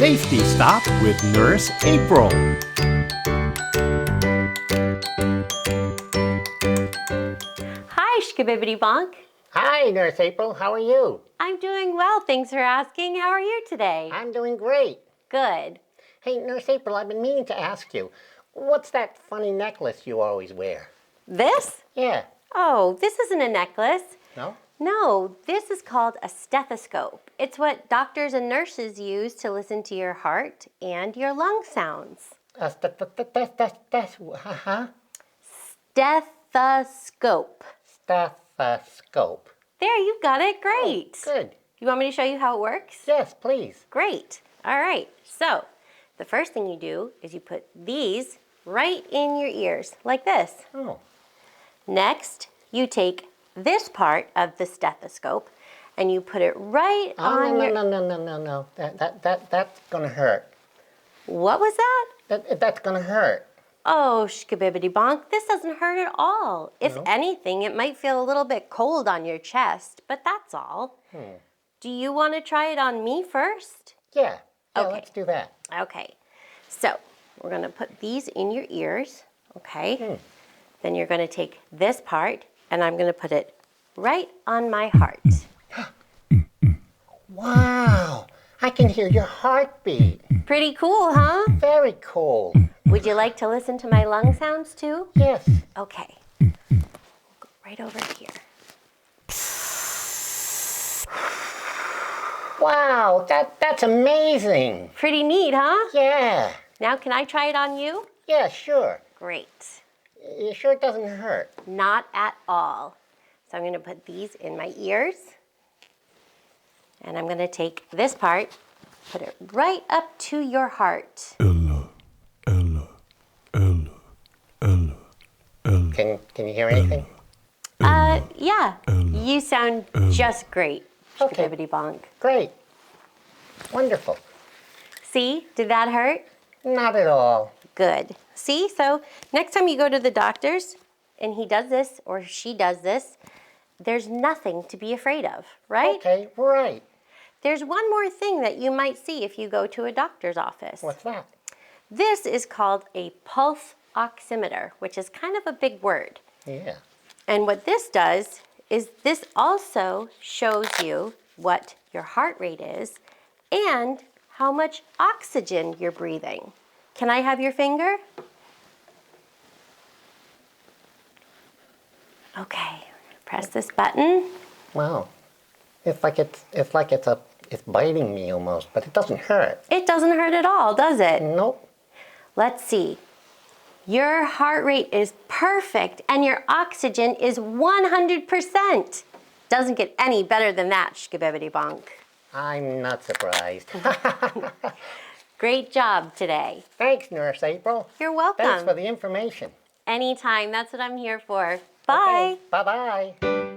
Safety Stop with Nurse April. Hi, Schkabibbitybonk. Hi, Nurse April. How are you? I'm doing well, thanks for asking. How are you today? I'm doing great. Good. Hey, Nurse April, I've been meaning to ask you, what's that funny necklace you always wear? This? Yeah. Oh, this isn't a necklace. No? No, this is called a stethoscope. It's what doctors and nurses use to listen to your heart and your lung sounds. Huh? Stethoscope. Stethoscope. There, you got it. Great. Oh, good. You want me to show you how it works? Yes, please. Great. All right. So, the first thing you do is you put these right in your ears, like this. Oh. Next, you take this part of the stethoscope and you put it right on your... No. That's gonna hurt. What was that? That's gonna hurt. Oh, Schkabibbitybonk, this doesn't hurt at all. If anything, it might feel a little bit cold on your chest, but that's all. Do you want to try it on me first? Yeah, Okay. let's do that. Okay, so we're going to put these in your ears, okay? Then you're going to take this part and I'm going to put it right on my heart. Wow, I can hear your heartbeat. Pretty cool, huh? Very cool. Would you like to listen to my lung sounds too? Yes. Okay. We'll go right over here. Wow, that's amazing. Pretty neat, huh? Yeah. Now can I try it on you? Yeah, sure. Great. You sure it doesn't hurt? Not at all. So I'm going to put these in my ears. And I'm going to take this part, put it right up to your heart. Ella. Can you hear anything? Yeah. You sound just great, Okay. Schkabibbitybonk. Great. Wonderful. See? Did that hurt? Not at all. Good. See? So next time you go to the doctor's and he does this or she does this, there's nothing to be afraid of, right? Okay, right. There's one more thing that you might see if you go to a doctor's office. What's that? This is called a pulse oximeter, which is kind of a big word. Yeah. And what this does is this also shows you what your heart rate is and how much oxygen you're breathing. Can I have your finger? Okay, press this button. Wow. It's biting me almost, but it doesn't hurt. It doesn't hurt at all, does it? Nope. Let's see. Your heart rate is perfect and your oxygen is 100%. Doesn't get any better than that, Schkabibbitybonk. I'm not surprised. Great job today. Thanks, Nurse April. You're welcome. Thanks for the information. Anytime, that's what I'm here for. Bye. Okay, bye-bye.